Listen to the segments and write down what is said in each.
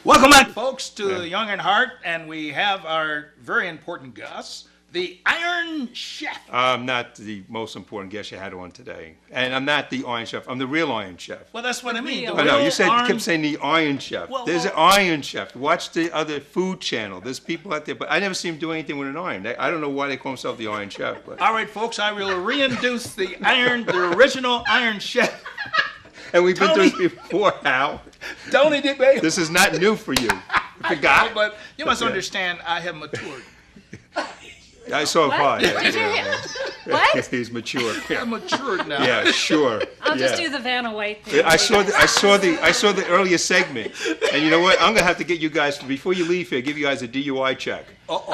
Welcome back, folks, to Young and Hart, and we have our very important guest, the Iron Chef. I'm not the most important guest you had on today, and I'm not the Iron Chef. I'm the real Iron Chef. Well, that's what I mean. I know you kept saying the Iron Chef. There's an Iron Chef. Watch the other food channel. There's people out there, but I never see them do anything with an iron. I don't know why they call themselves the Iron Chef. But. All right, folks, I will reintroduce the original Iron Chef. And we've been through this before, Hal. Tony DeBay. This is not new for you. You forgot. But you must understand, I have matured. I saw him hard. Did you hear? What? He's mature. I'm matured now. Yeah, sure. I'll just do the Vanna White thing. I saw the earlier segment, and you know what? I'm gonna have to get you guys before you leave here. Give you guys a DUI check. Well,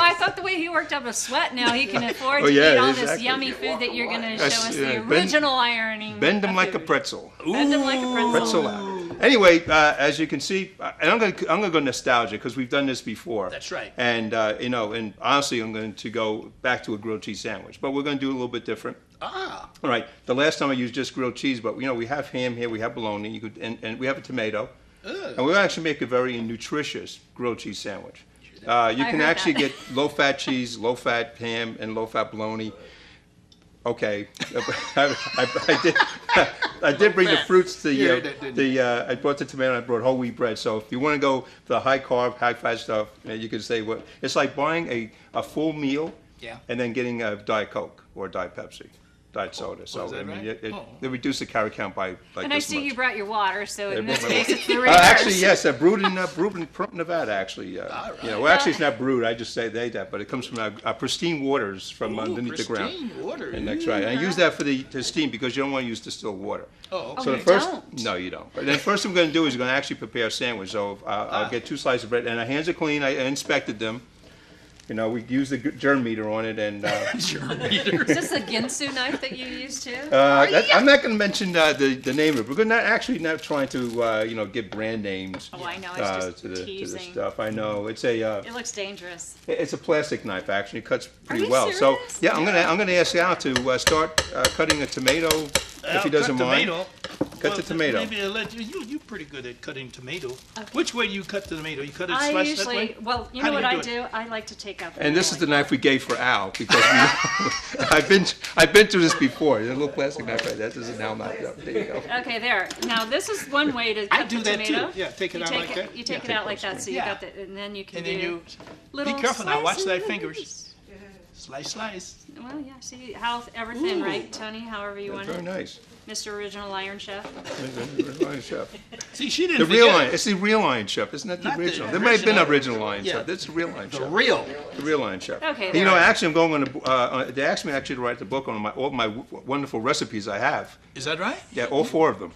I thought the way he worked up a sweat, now he can afford to eat all this yummy food that you're going to show us, the original ironing. Bend them like a pretzel. Bend them like a pretzel. Pretzel out. Anyway, as you can see, and I'm gonna go nostalgia because we've done this before. That's right. And and honestly, I'm going to go back to a grilled cheese sandwich, but we're going to do a little bit different. Ah. All right. The last time I used just grilled cheese, but we have ham here, we have bologna, and we have a tomato, and we'll actually make a very nutritious grilled cheese sandwich. You can actually get low-fat cheese, low-fat ham, and low-fat bologna. Okay, I did bring the fruits. I brought the tomato. And I brought whole wheat bread. So if you want to go for the high-carb, high-fat stuff, you can say what it's like buying a full meal, and then getting a Diet Coke or a Diet Pepsi. Diet soda. So I mean, they reduce the calorie count by like and this I see much. You brought your water, so in this case it's the reverse. Actually, yes, brewed in Nevada. Actually, well, actually it's not brewed. I just say that, but it comes from pristine waters from underneath the ground. Pristine water. And that's right. And I use that for to steam because you don't want to use distilled water. Oh, okay. So the first, no, you don't. But then first thing I'm going to do is I'm going to actually prepare a sandwich. So I'll get 2 slices of bread, and my hands are clean. I inspected them. You know, we use the germ meter on it, and germ meter. Is this a Ginsu knife that you use too? I'm not going to mention the name of it. We're not trying to give brand names. Oh, I know. It's just to the teasing. stuff. I know it's a. It looks dangerous. It's a plastic knife. Actually, it cuts pretty Are you well. serious? So yeah, I'm gonna ask Al to start cutting a tomato if he doesn't mind. Cut the tomato. Maybe I'll let you're pretty good at cutting tomato. Okay. Which way do you cut the tomato? You cut it I slice usually, that way? well, you know what I do? I like to take out the And this is the knife we gave for Al because I've been through this before. There's a little plastic knife right there. This is now not up. There you go. Okay, there. Now this is one way to cut the tomato. I do that too. Yeah, take it out like that. You take it out like that, so you got the, and then you can do little be careful now. Watch thy slices. fingers. Slice, slice. Well, yeah. See how ever thin, right, Tony? However you want it. Very nice. Mr. Original Iron Chef. Iron Chef. See, she didn't. The real Iron. It's the real Iron Chef. It's not the original. There might have been an original Iron Chef. That's the real Iron Chef. The real Iron Chef. Okay. You know, actually, I'm going to. They asked me actually to write the book on all my wonderful recipes I have. Is that right? Yeah, all 4 of them.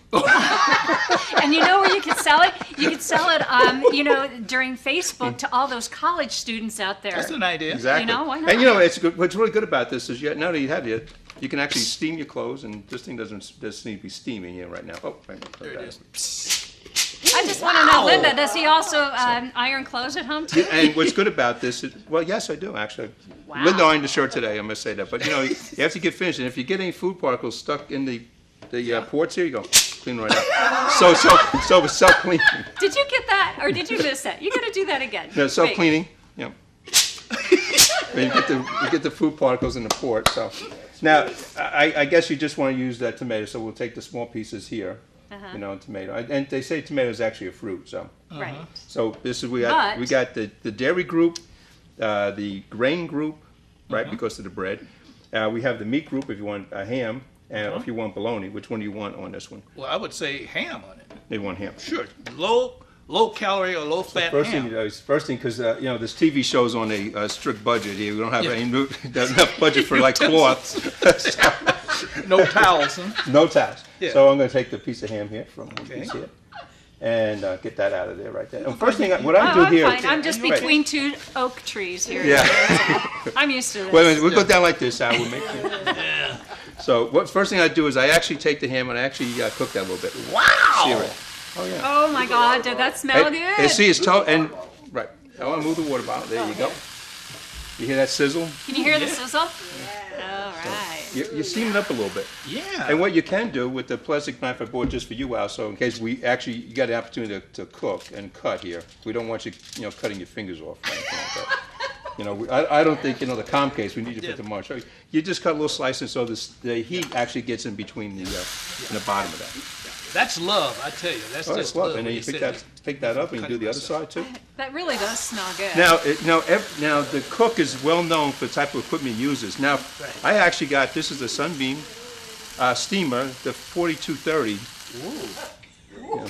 And you know where you could sell it? You could sell it, during Facebook to all those college students out there. That's an idea. Exactly. You know, why not? And you know, what's really good about this is now that you have it, you can actually steam your clothes, and this thing doesn't need to be steaming here right now. Oh, right, there it is. I just want to know, Linda, does he also iron clothes at home too? Yeah, and what's good about this is, well, yes, I do actually. Wow. Linda ironed the shirt today. I must say that, but you have to get finished, and if you get any food particles stuck in the ports here, you go clean right out. So self-cleaning. Did you get that, or did you miss that? You got to do that again. No, self-cleaning. Yeah. You get the food particles in the port. So now, I guess you just want to use that tomato. So we'll take the small pieces here. Tomato. And they say tomato is actually a fruit. So right. So this is we got the dairy group, the grain group, right? Because of the bread. We have the meat group if you want a ham. And if you want bologna, which one do you want on this one? Well, I would say ham on it. They want ham. Sure. Low calorie or low fat ham. First thing, because this TV show's on a strict budget here. We don't have enough budget for like cloths. No towels, huh? No towels. Yeah. So I'm going to take the piece of ham here from one piece here, and get that out of there right there. And first thing, what I do here, fine. I'm just between 2 oak trees here. Yeah. I'm used to this. Wait a minute, we'll go down like this. I will make it. So first thing I do is I actually take the ham and I actually cook that a little bit. Wow. Sear it. Oh yeah. Oh my God! Did that smell good? And see, it's and right. I want to move the water bottle. There you go. You hear that sizzle? Can you hear the sizzle? Yeah. All right. you steam it up a little bit. Yeah. And what you can do with the plastic knife I bought just for you, Al, so in case you got an opportunity to cook and cut here, we don't want you, cutting your fingers off or anything like that. I don't think, the com case, we need to put them on. So you just cut little slices so the heat actually gets in between in the bottom of that. That's love, I tell you. That's just love. And then you pick that up and you do the other side too. That really does smell good. Now the cook is well known for the type of equipment he uses. Now, I actually got, this is a Sunbeam steamer, the 4230. Ooh.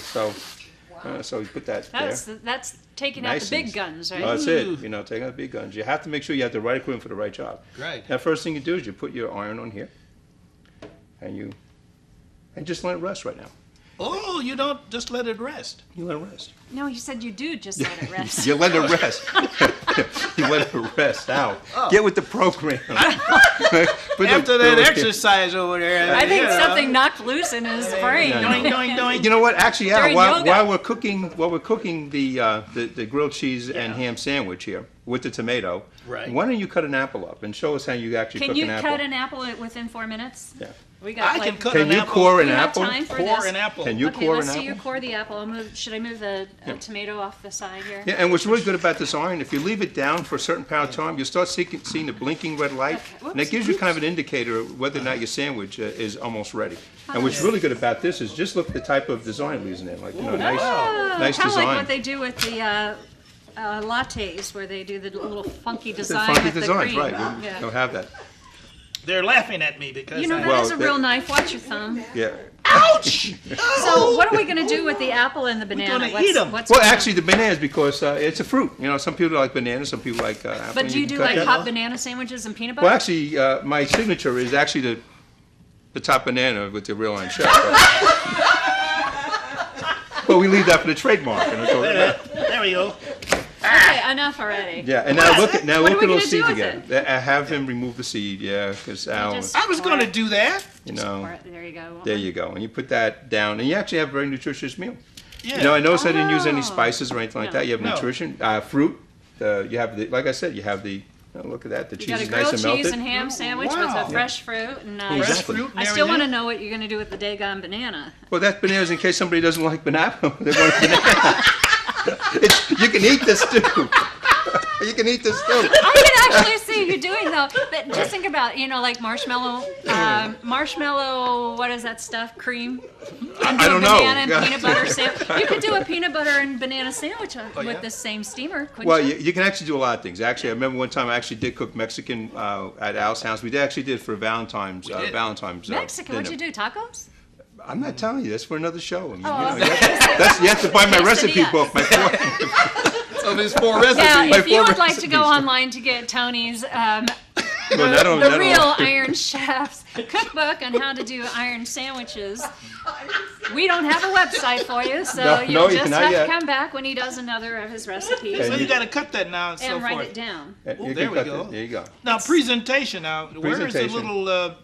So you put that there. That's taking out the big guns, right? That's it. Taking out the big guns. You have to make sure you have the right equipment for the right job. Right. Now, first thing you do is you put your iron on here, and just let it rest right now. Oh, you don't just let it rest. You let it rest. No, you said you do just let it rest. You let it rest. You let it rest. Now, get with the program. After that exercise over there. I think something knocked loose in his brain. Doing. You know what? Actually, During yoga. while we're cooking the grilled cheese and ham sandwich here with the tomato, why don't you cut an apple up and show us how you actually cook an apple? Can you cut an apple within 4 minutes? Yeah. We got. Can cut Can an you apple. core an We have apple? time for Core this. an apple. Can you Okay, core let's an see apple? you core the apple. Should I move the tomato off the side here? Yeah, and what's really good about this iron, if you leave it down for a certain period of time, you'll start seeing the blinking red light, Okay. and that gives you kind of an indicator of whether or not your sandwich is almost ready. And what's really good about this is just look at the type of design we're using in, nice Kind of design. like what they do with the lattes, where they do the little funky It's design funky with designs, the cream. right? We Yeah. don't have that. They're laughing at me because That is a real knife. Watch your thumb. Yeah. ouch. So what are we going to do with the apple and the banana? gonna eat 'em. What's Well, going on? actually, the bananas because it's a fruit. Some people like bananas, some people like apple. But do you do cut like that. hot banana sandwiches and peanut butter? Well, actually, my signature is actually the top banana with the real iron chef. But we leave that for the trademark. There we go. Okay, enough already. Yeah, and now look at What are we those gonna do seeds with again. I have him remove the seed, because Al, just- I was going to do that. There you go. there you go, and you put that down, and you actually have a very nutritious meal. Yeah. I noticed I didn't use any Oh. spices or anything like No. that. You have No. nutrition, fruit. You have like I said, you have the. Look at that. The You cheese got a is nice grilled and melted. cheese and ham sandwich with Wow. a fresh fruit. And Fresh Exactly. fruit and I still want to everything. know what you're going to do with the Dagon banana. Well, that's bananas in case somebody doesn't like banana. They want banana. You can eat this too. You can eat this too. I can actually see you doing though. But just think about, like marshmallow, what is that stuff? Cream? And do I don't a know. banana and peanut butter sandwich. You could do a peanut butter and banana sandwich with the same steamer, couldn't Well, you? you can actually do a lot of things. Actually, I remember one time I actually did cook Mexican at Al's house. We actually did for Valentine's. Valentine's. Mexican, what'd you dinner. do? Tacos? I'm not telling you. That's for another show. I mean, Oh, you have to buy my recipe Quesadillas. book. Of his 4 recipes. Now, My if you four would like to go recipes. online to get Tony's Well, the real Iron Chef's cookbook on how to do iron sandwiches, we don't have a website for you, so No, you'll you just cannot have yet. to come back when he does another of his recipes So you got to cut that now and so and write forth. it down. You Oh, can there we cut go. that. There you go. Now presentation. Now where is the Presentation. little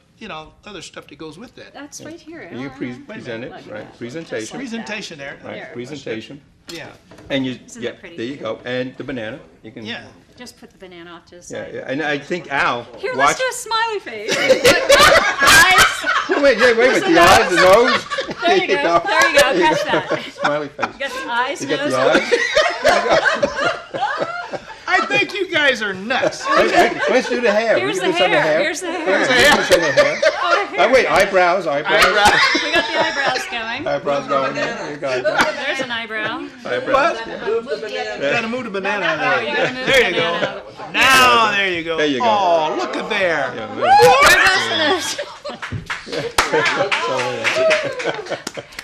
other stuff that goes with that? That's right here. You Alright. present it, Look at right? that. Presentation. Presentation there. Right. There. Presentation. Yeah. And you, Isn't yeah, that pretty? there you go. And the banana. You can. Yeah. Just put the banana off to the Yeah, side. yeah. And I think Al. Here, watch. let's do a smiley face. Eyes. Wait, the eyes, the nose. There you go. There you go. Catch that. Smiley face. You got the eyes, You got nose. the eyes. I think you guys are nuts. Let's do the hair. Here's We the can do some of hair. Here's the hair. Let's do the hair. Oh, here. Wait, eyebrows. We got the eyebrows going. Eyebrows going there. You got it. There's an eyebrow. Eyebrows. You got to move the banana Oh, there. you gotta move There the you go. banana. Now there you go. There you go. Oh, look at there. Yeah, We're finished.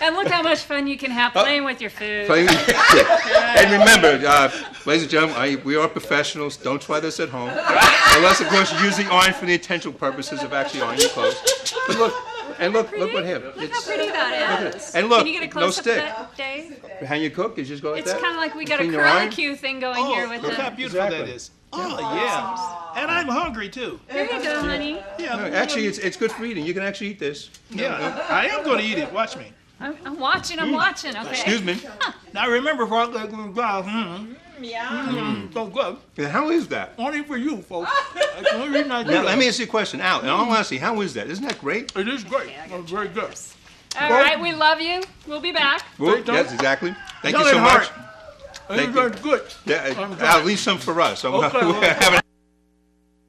And look how much fun you can have playing with your food. And remember, ladies and gentlemen, we are professionals. Don't try this at home. Unless, of course, you're using iron for the intentional purposes of actually ironing your clothes. But look what him. Look how pretty that is. And look, Can you get a no close up stick. of that, Dave? How you cook, you just go like It's that. kind of like we got a Between your iron. curlicue thing going here Oh, with look how the. beautiful Exactly. that is. Oh, yeah. And I'm hungry, too. There you go, honey. Yeah. No, actually, it's good for eating. You can actually eat this. Yeah, I am going to eat it. Watch me. I'm watching. Okay. Excuse me. Now remember, folks, so good. Yeah, how is that? Only for you, folks. That's the only reason I do Now, that. let me ask you a question. Al, in all honesty, how is that? Isn't that great? It is great. It's very good. All right, we love you. We'll be back. Well, yes, exactly. Thank you so much. It's good. Yeah, at least some for us. Okay. Having